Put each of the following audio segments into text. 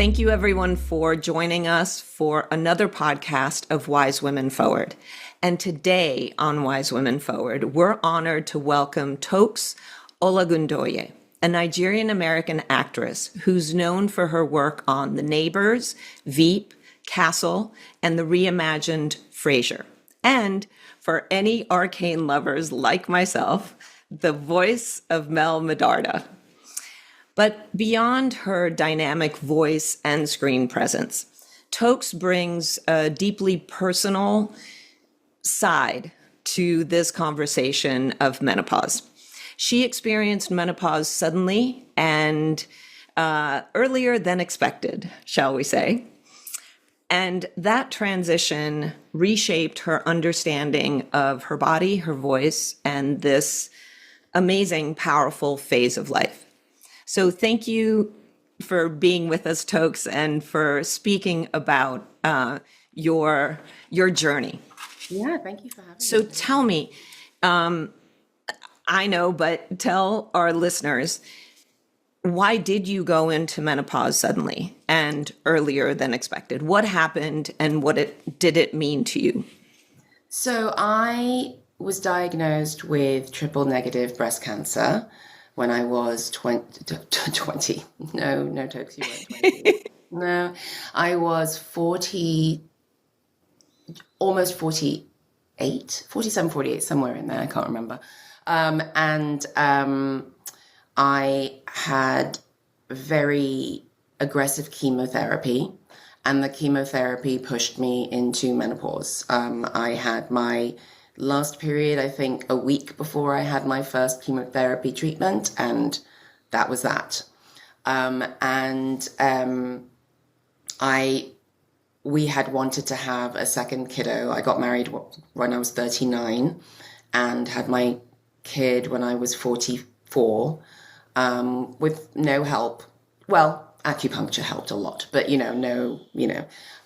Thank you, everyone, for joining us for another podcast of Wise Women Forward. And today on Wise Women Forward, we're honored to welcome Toks Olagundoye, a Nigerian-American actress who's known for her work on The Neighbors, Veep, Castle, and the reimagined Frasier. And for any arcane lovers like myself, the voice of Mel Medarda. But beyond her dynamic voice and screen presence, Toks brings a deeply personal side to this conversation of menopause. She experienced menopause suddenly and earlier than expected, shall we say. And that transition reshaped her understanding of her body, her voice, and this amazing, powerful phase of life. So thank you for being with us, Toks, and for speaking about your journey. Yeah, thank you for having me. So tell me, I know, but tell our listeners, why did you go into menopause suddenly and earlier than expected? What happened and did it mean to you? So I was diagnosed with triple negative breast cancer when I was 20. No, Toks, you weren't 20. No, I was 40, almost 48, 47, 48, somewhere in there. I can't remember. I had very aggressive chemotherapy, and the chemotherapy pushed me into menopause. I had my last period, I think, a week before I had my first chemotherapy treatment, and that was that. We had wanted to have a second kiddo. I got married when I was 39 and had my kid when I was 44, with no help. Well, acupuncture helped a lot, but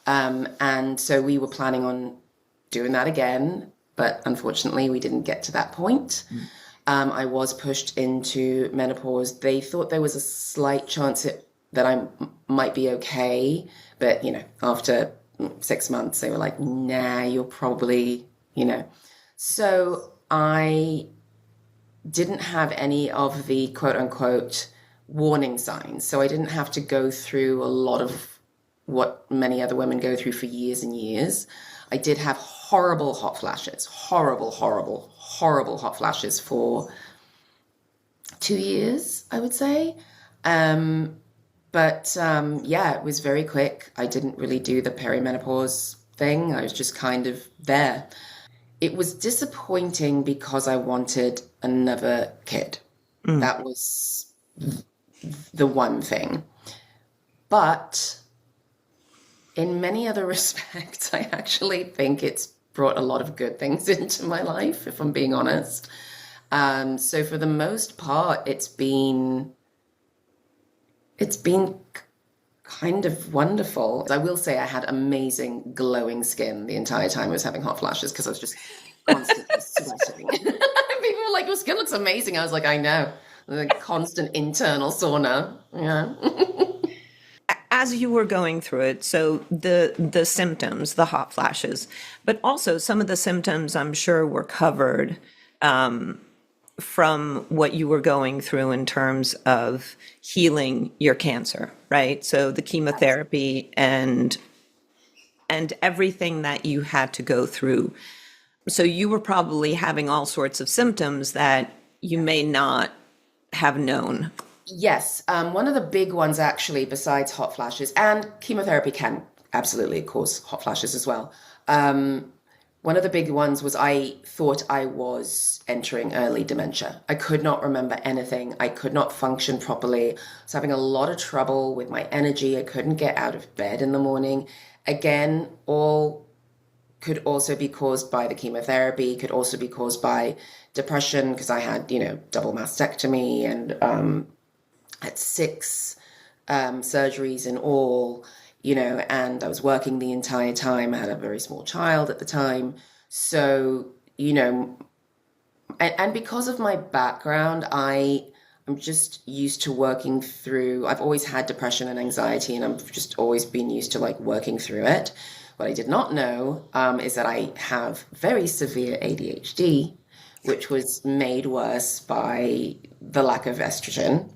and so we were planning on doing that again, but unfortunately we didn't get to that point. I was pushed into menopause. They thought there was a slight chance that I might be okay, but after 6 months they were like, nah, you're probably, So I didn't have any of the quote unquote warning signs. So I didn't have to go through a lot of what many other women go through for years and years. I did have horrible hot flashes, horrible hot flashes for 2 years, I would say. But it was very quick. I didn't really do the perimenopause thing. I was just kind of there. It was disappointing because I wanted another kid. That was the one thing. But in many other respects, I actually think it's brought a lot of good things into my life, if I'm being honest. So for the most part, it's been kind of wonderful. I will say I had amazing glowing skin the entire time I was having hot flashes because I was just constantly sweating. People were like, your skin looks amazing. I was like, I know. The constant internal sauna. Yeah. As you were going through it, so the symptoms, the hot flashes, but also some of the symptoms I'm sure were covered from what you were going through in terms of healing your cancer, right? So the chemotherapy and everything that you had to go through. So you were probably having all sorts of symptoms that you may not have known. Yes. One of the big ones, actually, besides hot flashes, and chemotherapy can absolutely cause hot flashes as well. One of the big ones was I thought I was entering early dementia. I could not remember anything. I could not function properly. I was having a lot of trouble with my energy. I couldn't get out of bed in the morning. Again, all could also be caused by the chemotherapy, could also be caused by depression, because I had, double mastectomy and had 6 surgeries in all. And I was working the entire time. I had a very small child at the time. So, and because of my background, I'm I'm just used to working through, I've always had depression and anxiety, and I've just always been used to like working through it. What I did not know is that I have very severe ADHD, which was made worse by the lack of estrogen.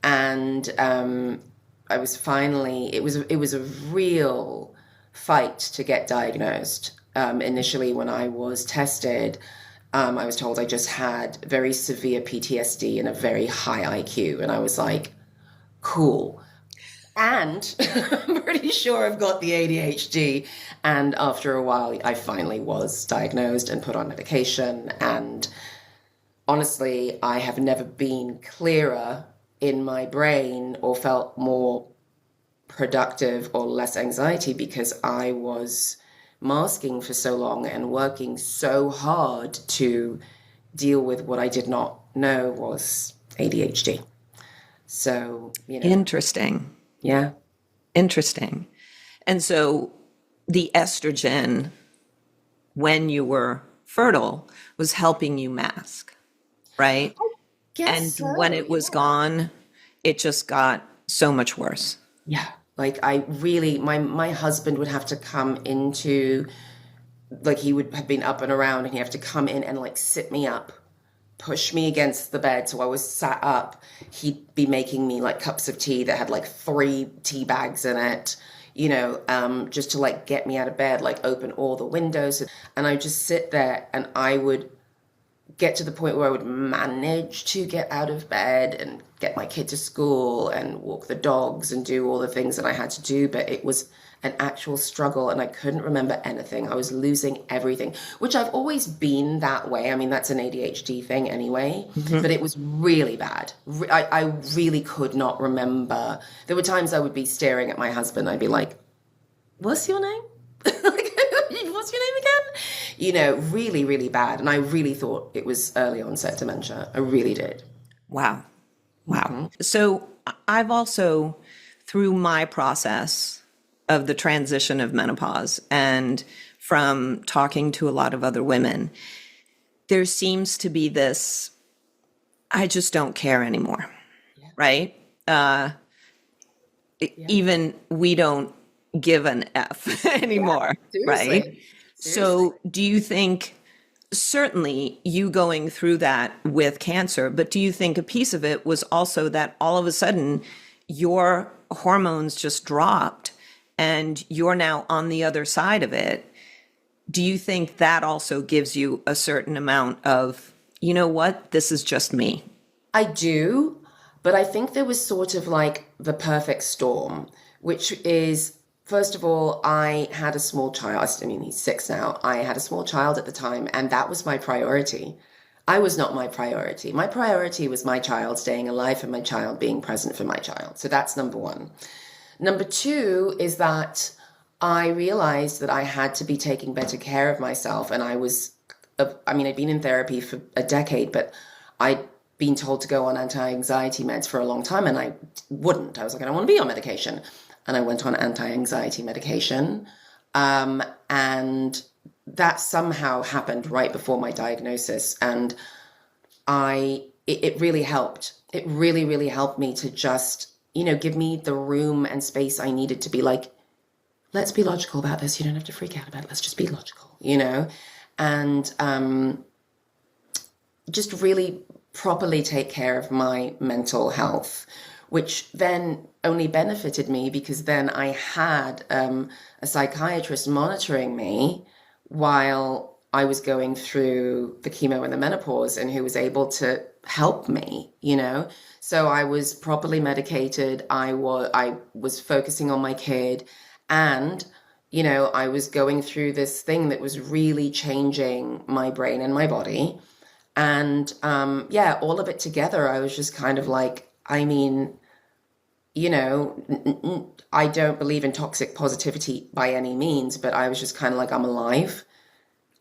And I was finally, it was a real fight to get diagnosed. Initially, when I was tested, I was told I just had very severe PTSD and a very high IQ. And I was like, cool. And I'm pretty sure I've got the ADHD. And after a while, I finally was diagnosed and put on medication. And honestly, I have never been clearer in my brain or felt more productive or less anxiety, because I was masking for so long and working so hard to deal with what I did not know was ADHD. So, Interesting. yeah. Interesting. And so the estrogen, when you were fertile, was helping you mask, right? And Guess so, when it was gone, it just got so much worse. yeah. Like I really, my husband would have to come into, like he would have been up and around and he'd have to come in and like sit me up, push me against the bed. So I was sat up. He'd be making me like cups of tea that had like 3 tea bags in it, just to like get me out of bed, like open all the windows. And I would just sit there, and I would get to the point where I would manage to get out of bed and get my kid to school and walk the dogs and do all the things that I had to do. But it was an actual struggle, and I couldn't remember anything. I was losing everything, which I've always been that way. I mean, that's an ADHD thing anyway, but it was really bad. I really could not remember. There were times I would be staring at my husband. I'd be like, what's your name? What's your name again? Really, really bad. And I really thought it was early onset dementia. I really did. Wow. Wow. So I've also, through my process of the transition of menopause and from talking to a lot of other women, there seems to be this, I just don't care anymore, right? Even we don't give an F anymore, right? Seriously. So do you think, certainly you going through that with cancer, but do you think a piece of it was also that all of a sudden your hormones just dropped and you're now on the other side of it? Do you think that also gives you a certain amount of, you know what, this is just me? I do, but I think there was sort of like the perfect storm, which is, first of all, I had a small child. I mean, he's 6 now. I had a small child at the time, and that was my priority. I was not my priority. My priority was my child staying alive and my child being present for my child. So that's number one. Number two is that I realized that I had to be taking better care of myself. And I'd been in therapy for a decade, but I'd been told to go on anti-anxiety meds for a long time, and I wouldn't. I was like, I don't want to be on medication. And I went on anti-anxiety medication. And that somehow happened right before my diagnosis. And it really helped. It really, really helped me to just, give me the room and space I needed to be like, let's be logical about this. You don't have to freak out about it. Let's just be logical, and just really properly take care of my mental health, which then only benefited me because then I had a psychiatrist monitoring me while I was going through the chemo and the menopause, and who was able to help me, So I was properly medicated. I was focusing on my kid, and, I was going through this thing that was really changing my brain and my body. And all of it together, I was just kind of like, I mean, I don't believe in toxic positivity by any means, but I was just kind of like, I'm alive.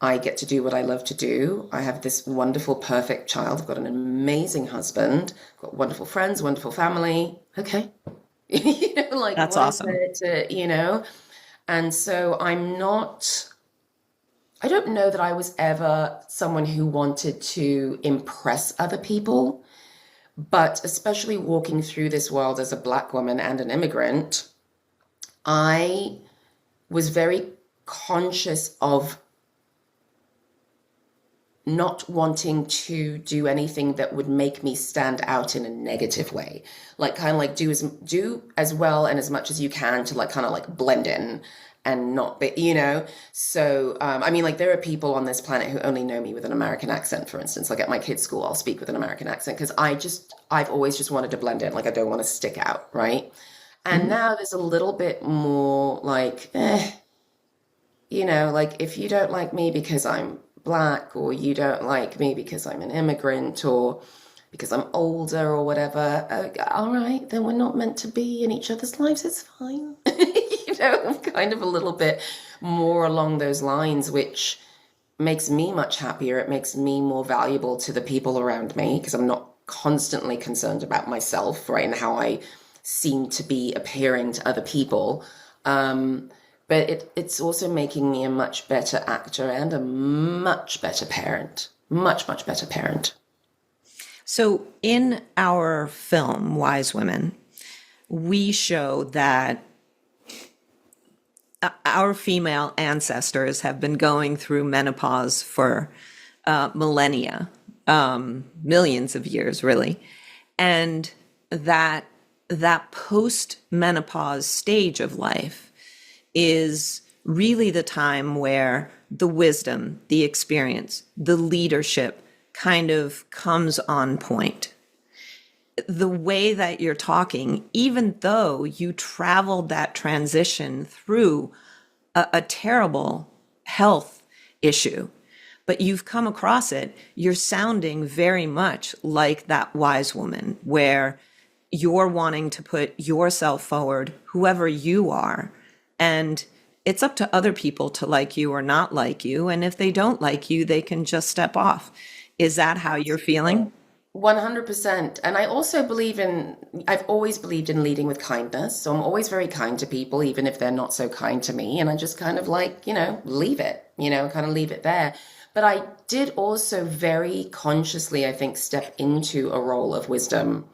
I get to do what I love to do. I have this wonderful, perfect child. I've got an amazing husband, got wonderful friends, wonderful family. Okay. That's awesome. And so I don't know that I was ever someone who wanted to impress other people, But especially walking through this world as a Black woman and an immigrant, I was very conscious of not wanting to do anything that would make me stand out in a negative way. Like kind of like do as well and as much as you can to like kind of like blend in and not be, you know. So I mean, like there are people on this planet who only know me with an American accent, for instance. Like at my kids' school, I'll speak with an American accent because I've always just wanted to blend in. Like I don't want to stick out, right? And now there's a little bit more like, you know, like if you don't like me because I'm Black, or you don't like me because I'm an immigrant, or because I'm older or whatever, all right, then we're not meant to be in each other's lives. It's fine. You know, I'm kind of a little bit more along those lines, which makes me much happier. It makes me more valuable to the people around me because I'm not constantly concerned about myself, right, and how I seem to be appearing to other people. But it's also making me a much better actor and a much better parent. Much, much better parent. So in our film, Wise Women, we show that our female ancestors have been going through menopause for millennia, millions of years, really. And that post-menopause stage of life is really the time where the wisdom, the experience, the leadership kind of comes on point. The way that you're talking, even though you traveled that transition through a terrible health issue, but you've come across it, you're sounding very much like that wise woman where you're wanting to put yourself forward, whoever you are, and it's up to other people to like you or not like you. And if they don't like you, they can just step off. Is that how you're feeling? 100%. And I've always believed in leading with kindness. So I'm always very kind to people, even if they're not so kind to me. And I just kind of like, you know, leave it, you know, kind of leave it there. But I did also very consciously, I think, step into a role of wisdom,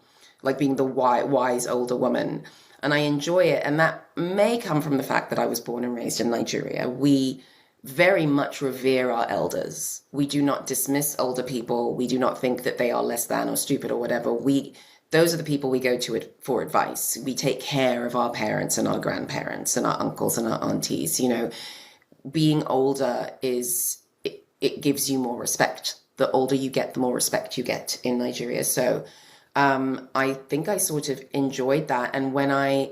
like being the wise older woman. And I enjoy it. And that may come from the fact that I was born and raised in Nigeria. We very much revere our elders. We do not dismiss older people. We do not think that they are less than or stupid or whatever. Those are the people we go to for advice. We take care of our parents and our grandparents and our uncles and our aunties. You know, being older it gives you more respect. The older you get, the more respect you get in Nigeria. So I think I sort of enjoyed that. And when I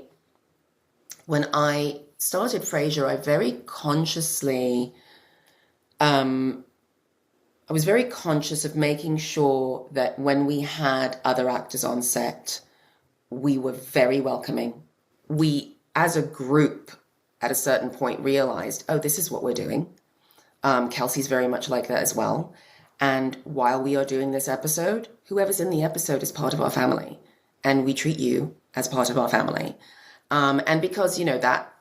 started Frasier, I very consciously, I was very conscious of making sure that when we had other actors on set, we were very welcoming. We, as a group, at a certain point realized, oh, this is what we're doing. Kelsey's very much like that as well. And while we are doing this episode, whoever's in the episode is part of our family. And we treat you as part of our family. And because, you know, that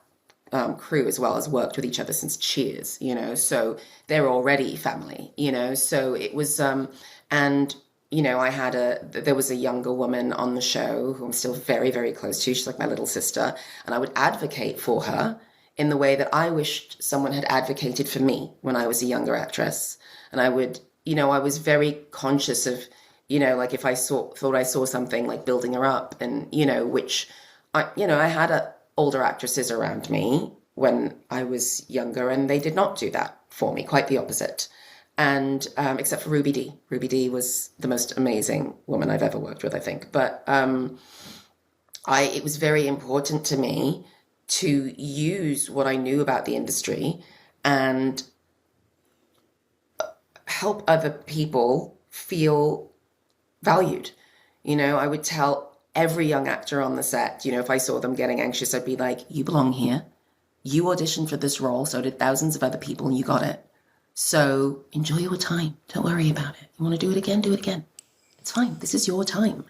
crew as well has worked with each other since Cheers, you know, so they're already family, you know. So it was, and, you know, there was a younger woman on the show who I'm still very, very close to. She's like my little sister. And I would advocate for her in the way that I wished someone had advocated for me when I was a younger actress. And I would, you know, I was very conscious of, you know, like if I thought I saw something, like building her up, and, you know, which I had older actresses around me when I was younger, and they did not do that for me, quite the opposite. And except for Ruby Dee. Ruby Dee was the most amazing woman I've ever worked with, I think. But it was very important to me to use what I knew about the industry and help other people feel valued. You know, I would tell every young actor on the set, you know, if I saw them getting anxious, I'd be like, you belong here. You auditioned for this role, so did thousands of other people, and you got it. So enjoy your time. Don't worry about it. You want to do it again? Do it again. It's fine. This is your time.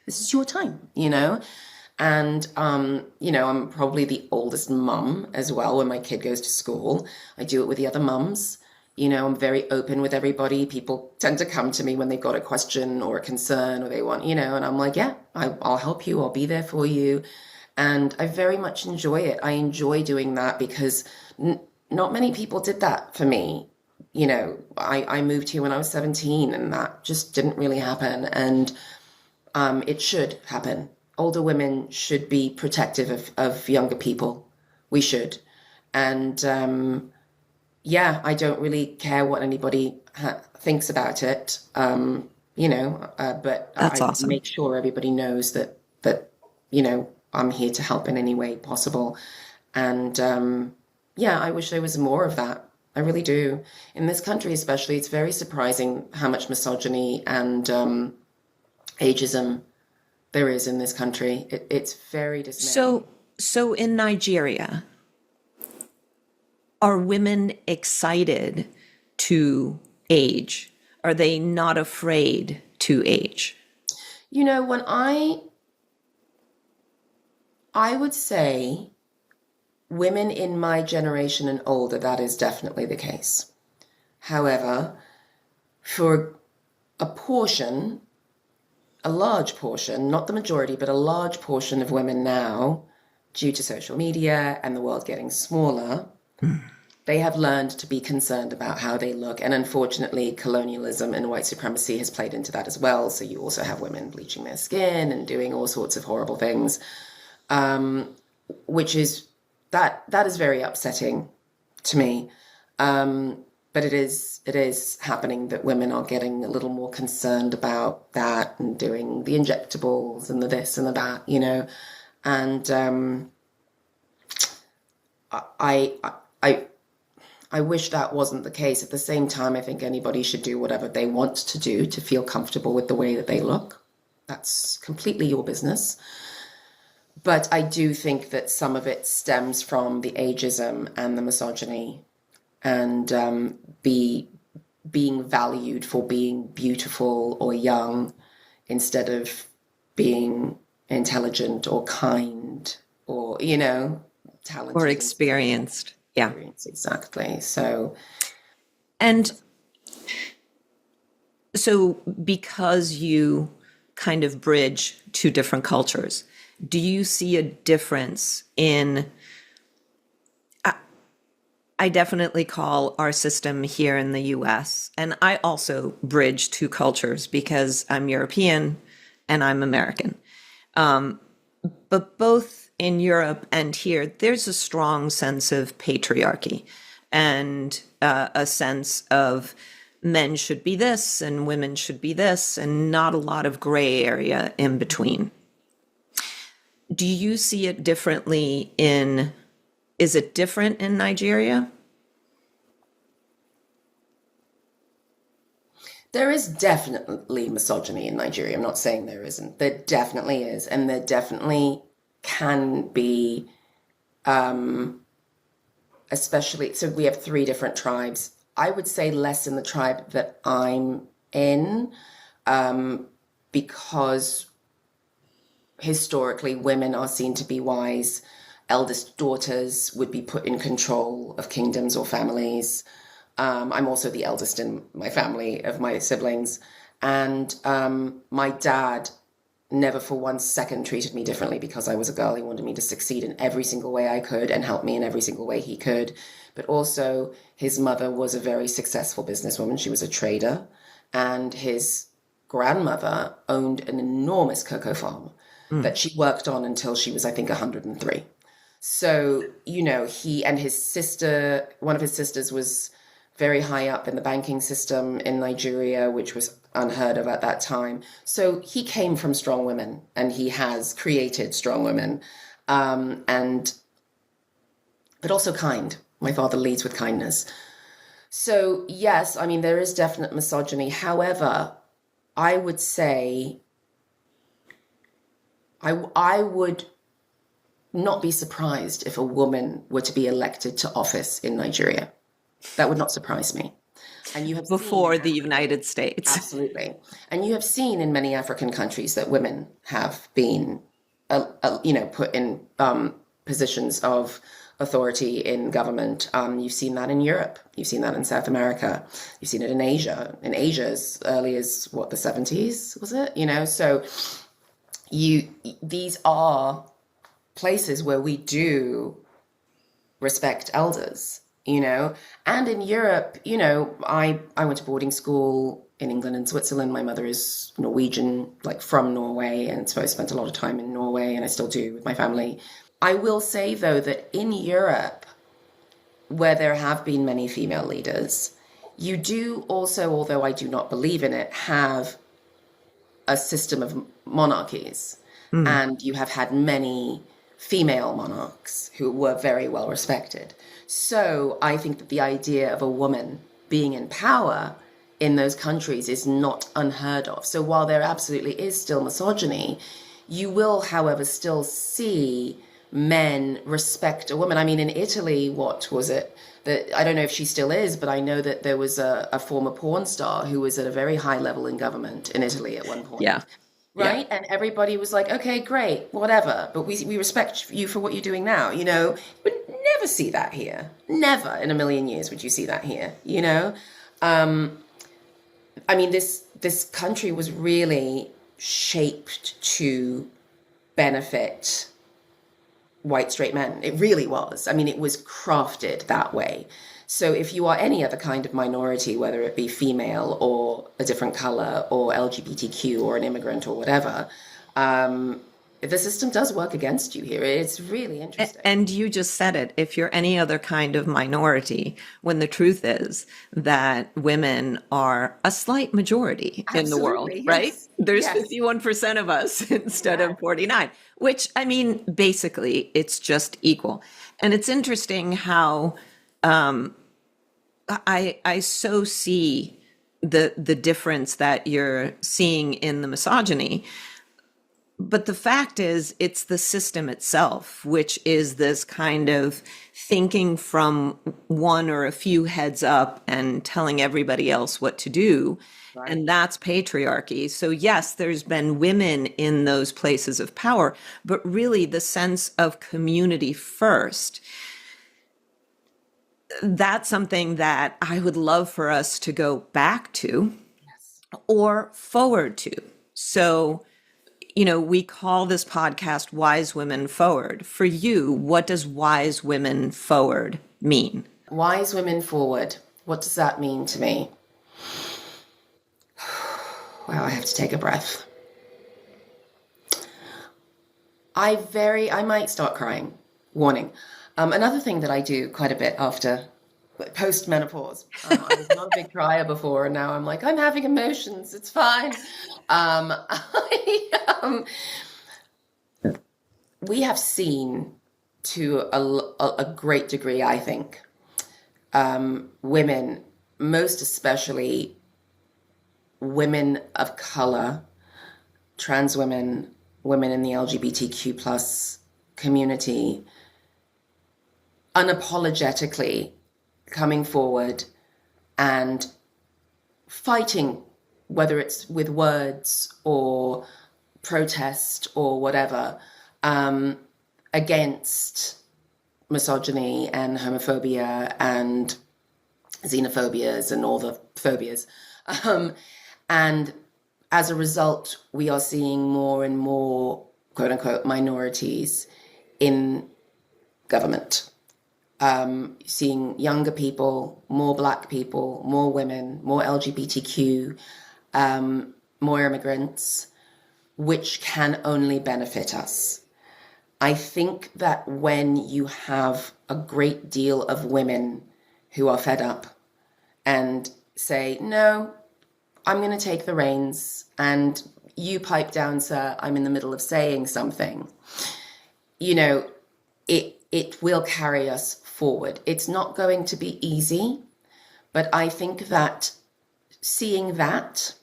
This is your time, you know? And, you know, I'm probably the oldest mum as well when my kid goes to school. I do it with the other mums. I'm very open with everybody. People tend to come to me when they've got a question or a concern or they want, and I'm like, yeah, I'll help you. I'll be there for you. And I very much enjoy it. I enjoy doing that because not many people did that for me. I moved here when I was 17 and that just didn't really happen. And it should happen. Older women should be protective of younger people. We should. And yeah, I don't really care what anybody thinks about it, but That's I awesome. make sure everybody knows that, I'm here to help in any way possible. And yeah, I wish there was more of that. I really do. In this country, especially, it's very surprising how much misogyny and ageism there is in this country. It's very dismaying. So in Nigeria, are women excited to age? Are they not afraid to age? When I would say women in my generation and older, that is definitely the case. However, for a portion, a large portion, not the majority, but a large portion of women now, due to social media and the world getting smaller, they have learned to be concerned about how they look. And unfortunately, colonialism and white supremacy has played into that as well. So you also have women bleaching their skin and doing all sorts of horrible things, which is that is very upsetting to me. But it is happening that women are getting a little more concerned about that and doing the injectables and the this and the that, And I wish that wasn't the case. At the same time, I think anybody should do whatever they want to do to feel comfortable with the way that they look. That's completely your business. But I do think that some of it stems from the ageism and the misogyny and being valued for being beautiful or young instead of being intelligent or kind or, talented. Or experienced? Yeah. Exactly. So, And so because you kind of bridge two different cultures, do you see a difference in, I definitely call our system here in the US, and I also bridge two cultures because I'm European and I'm American. But both in Europe and here, there's a strong sense of patriarchy and a sense of men should be this and women should be this, and not a lot of gray area in between. Do you see it differently is it different in Nigeria? There is definitely misogyny in Nigeria. I'm not saying there isn't. There definitely is. And there definitely can be, especially, so we have 3 different tribes. I would say less in the tribe that I'm in, because historically women are seen to be wise. Eldest daughters would be put in control of kingdoms or families. I'm also the eldest in my family of my siblings. And my dad never for 1 second treated me differently because I was a girl. He wanted me to succeed in every single way I could and help me in every single way he could. But also his mother was a very successful businesswoman. She was a trader. And his grandmother owned an enormous cocoa farm that she worked on until she was, I think, 103. So, he and his sister, one of his sisters was very high up in the banking system in Nigeria, which was unheard of at that time. So he came from strong women and he has created strong women, but also kind. My father leads with kindness. So yes, I mean, there is definite misogyny. However, I would say I would not be surprised if a woman were to be elected to office in Nigeria. That would not surprise me. And you have Before the United States. Absolutely. And you have seen in many African countries that women have been, put in positions of authority in government. You've seen that in Europe. You've seen that in South America. You've seen it in Asia. In Asia as early as what, the 70s, was it? So these are places where we do respect elders, and in Europe, I went to boarding school in England and Switzerland. My mother is Norwegian, like from Norway, and so I spent a lot of time in Norway, and I still do with my family. I will say, though, that in Europe, where there have been many female leaders, you do also, although I do not believe in it, have a system of monarchies. And you have had many female monarchs who were very well respected. So I think that the idea of a woman being in power in those countries is not unheard of. So while there absolutely is still misogyny, you will, however, still see men respect a woman. I mean, in Italy, what was it? I don't know if she still is, but I know that there was a former porn star who was at a very high level in government in Italy at one point. Yeah. Right? Yeah. And everybody was like, okay, great, whatever. But we respect you for what you're doing now, You would never see that here. Never in a million years would you see that here, I mean, this country was really shaped to benefit white straight men. It really was. I mean, it was crafted that way. So if you are any other kind of minority, whether it be female or a different color or LGBTQ or an immigrant or whatever, the system does work against you here. It's really interesting. And you just said it, if you're any other kind of minority, when the truth is that women are a slight majority in the world, Absolutely, right? yes. There's Yes. 51% of us instead of 49, which, I mean, basically it's just equal. And it's interesting how I so see the difference that you're seeing in the misogyny. But the fact is, it's the system itself, which is this kind of thinking from one or a few heads up and telling everybody else what to do. Right. And that's patriarchy. So yes, there's been women in those places of power, but really the sense of community first, that's something that I would love for us to go back to or forward to. So, we call this podcast Wise Women Forward. For you, what does Wise Women Forward mean? Wise Women Forward. What does that mean to me? Wow, I have to take a breath. I might start crying. Warning. Another thing that I do quite a bit after post-menopause. I was not a big crier before, and now I'm like, I'm having emotions. It's fine. We have seen to a great degree, I think, women, most especially women of color, trans women, women in the LGBTQ plus community, unapologetically coming forward and fighting, whether it's with words or protest or whatever, against misogyny and homophobia and xenophobias and all the phobias. And as a result, we are seeing more and more, quote unquote, minorities in government. Seeing younger people, more Black people, more women, more LGBTQ, more immigrants, which can only benefit us. I think that when you have a great deal of women who are fed up and say, no, I'm going to take the reins and you pipe down, sir, I'm in the middle of saying something, it will carry us forward. It's not going to be easy, but I think that seeing that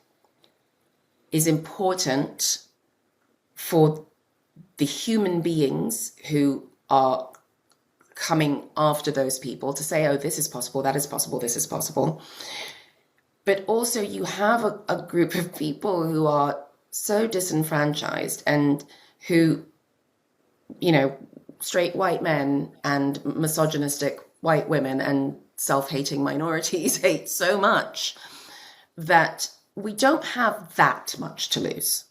is important for the human beings who are coming after those people to say, oh, this is possible, that is possible, this is possible. But also you have a group of people who are so disenfranchised and who, straight white men and misogynistic white women and self-hating minorities hate so much that we don't have that much to lose.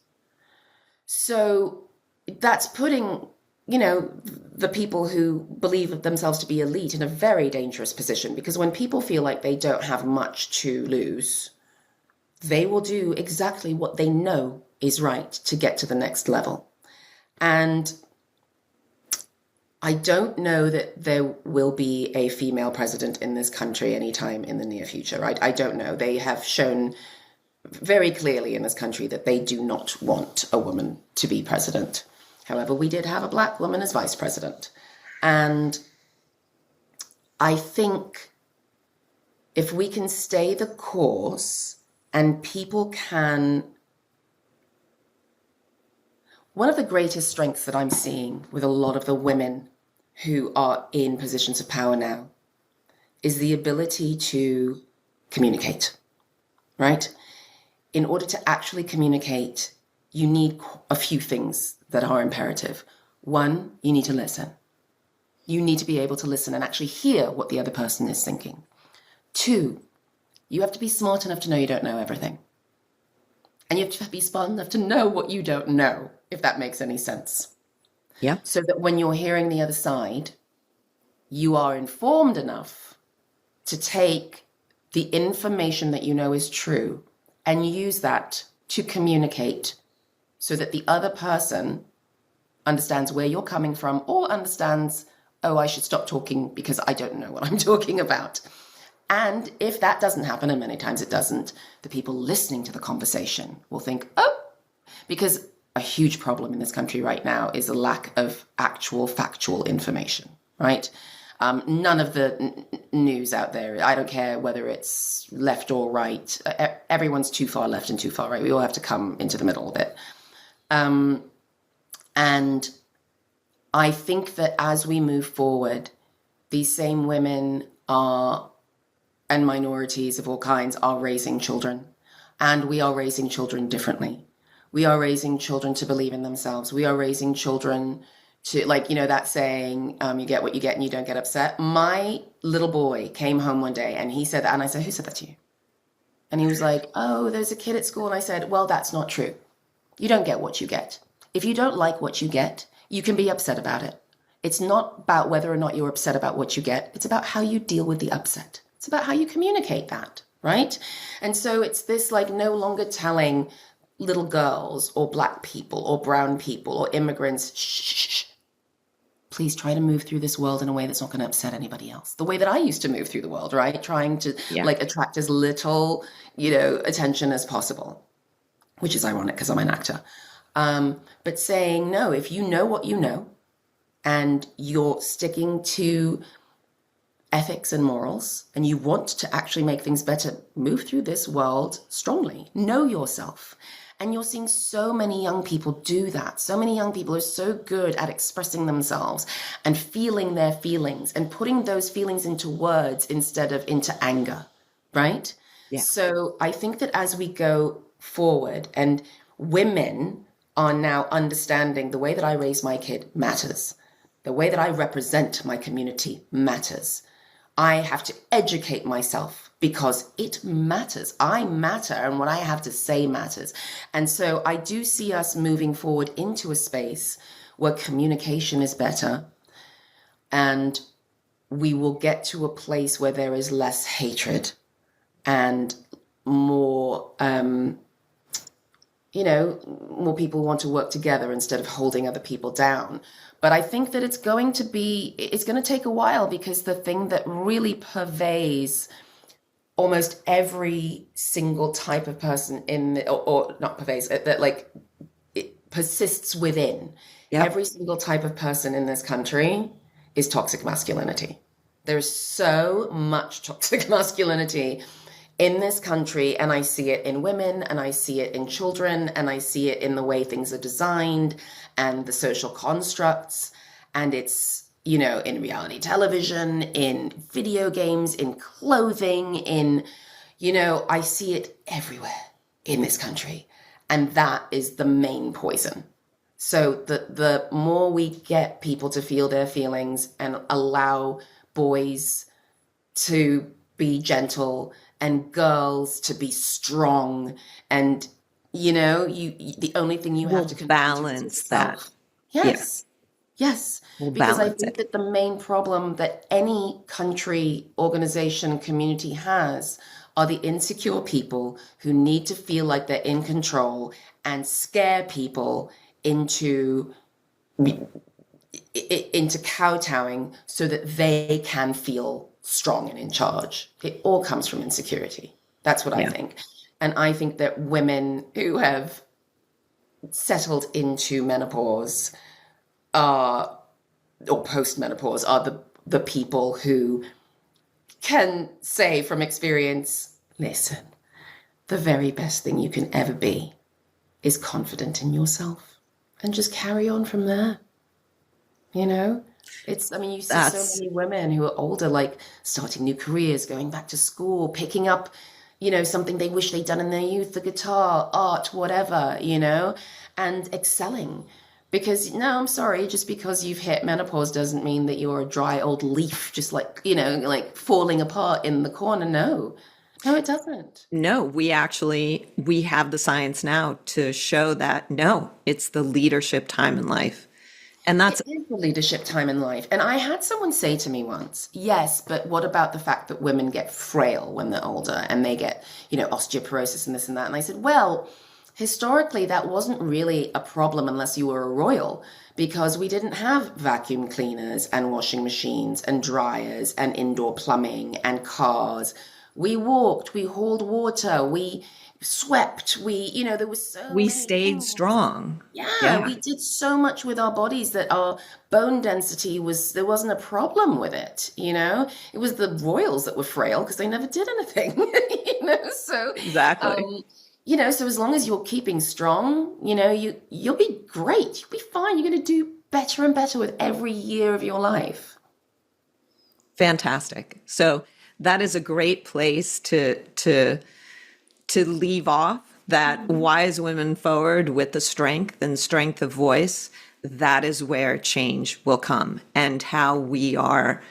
So that's putting, the people who believe themselves to be elite in a very dangerous position, because when people feel like they don't have much to lose, they will do exactly what they know is right to get to the next level. And I don't know that there will be a female president in this country anytime in the near future, right? I don't know. They have shown very clearly in this country that they do not want a woman to be president. However, we did have a black woman as vice president. And I think if we can stay the course and people can... One of the greatest strengths that I'm seeing with a lot of the women who are in positions of power now is the ability to communicate, right? In order to actually communicate, you need a few things that are imperative. One, you need to listen. You need to be able to listen and actually hear what the other person is thinking. Two, you have to be smart enough to know you don't know everything. And you have to be smart enough to know what you don't know, if that makes any sense. Yeah. So that when you're hearing the other side, you are informed enough to take the information that you know is true and use that to communicate so that the other person understands where you're coming from or understands, oh, I should stop talking because I don't know what I'm talking about. And if that doesn't happen, and many times it doesn't, the people listening to the conversation will think, oh, because a huge problem in this country right now is a lack of actual factual information, right? None of the news out there, I don't care whether it's left or right, everyone's too far left and too far right. We all have to come into the middle a bit. And I think that as we move forward, these same women and minorities of all kinds are raising children, and we are raising children differently. We are raising children to believe in themselves. We are raising children to, that saying, you get what you get and you don't get upset. My little boy came home one day and he said that, and I said, who said that to you? And he was like, oh, there's a kid at school. And I said, well, that's not true. You don't get what you get. If you don't like what you get, you can be upset about it. It's not about whether or not you're upset about what you get. It's about how you deal with the upset. It's about how you communicate that, right? And so it's this no longer telling little girls or black people or brown people or immigrants, shh, please try to move through this world in a way that's not going to upset anybody else. The way that I used to move through the world, right? Trying to attract as little, attention as possible, which is ironic because I'm an actor. But saying, no, if you know what you know and you're sticking to ethics and morals and you want to actually make things better, move through this world strongly, know yourself. And you're seeing so many young people do that. So many young people are so good at expressing themselves and feeling their feelings and putting those feelings into words instead of into anger, right? Yeah. So I think that as we go forward and women are now understanding the way that I raise my kid matters. The way that I represent my community matters. I have to educate myself because it matters. I matter, and what I have to say matters. And so I do see us moving forward into a space where communication is better, and we will get to a place where there is less hatred and more, more people want to work together instead of holding other people down. But I think that it's going to take a while, because the thing that really pervades almost every single type of person or not pervades, that it persists within every single type of person in this country is toxic masculinity. There's so much toxic masculinity in this country, and I see it in women, and I see it in children, and I see it in the way things are designed and the social constructs, and it's, in reality television, in video games, in clothing, I see it everywhere in this country, and that is the main poison. So the more we get people to feel their feelings and allow boys to be gentle and girls to be strong, and the only thing you have We'll to confine to is balance that. yourself. Yeah, Yes. Yes, we'll because I balance think it. that the main problem that any country, organization, community has are the insecure people who need to feel like they're in control and scare people into into kowtowing so that they can feel strong and in charge. It all comes from insecurity. That's what I Yeah. think. And I think that women who have settled into menopause are or post-menopause are the people who can say from experience, listen, the very best thing you can ever be is confident in yourself and just carry on from there. You know, I mean, you see so That's many women who are older, like starting new careers, going back to school, picking up, something they wish they'd done in their youth, the guitar, art, whatever, and excelling. Because, no, I'm sorry, just because you've hit menopause doesn't mean that you're a dry old leaf, just like falling apart in the corner. No, no, it doesn't. no, we have the science now to show that no, it's the leadership time in life. And It that's is the leadership time in life. And I had someone say to me once, yes, but what about the fact that women get frail when they're older and they get, osteoporosis and this and that? And I said, well, historically, that wasn't really a problem unless you were a royal, because we didn't have vacuum cleaners and washing machines and dryers and indoor plumbing and cars. We walked, we hauled water, we swept, there was so we many stayed things. strong. Yeah, Yeah, we did so much with our bodies that our bone density there wasn't a problem with it, It was the royals that were frail because they never did anything, So, exactly. so as long as you're keeping strong, you'll be great. You'll be fine. You're going to do better and better with every year of your life. Fantastic. So that is a great place to leave off that wise women forward with the strength of voice. That is where change will come, and how we are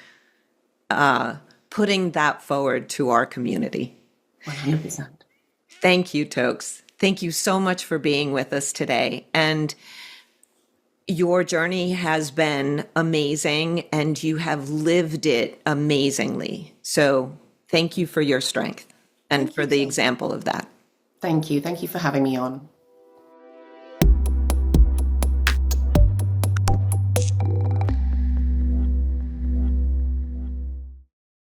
putting that forward to our community. 100%. Thank you, Toks. Thank you so much for being with us today. And your journey has been amazing, and you have lived it amazingly. So thank you for your strength and Thank for you the so much. example of that. Thank you. Thank you for having me on.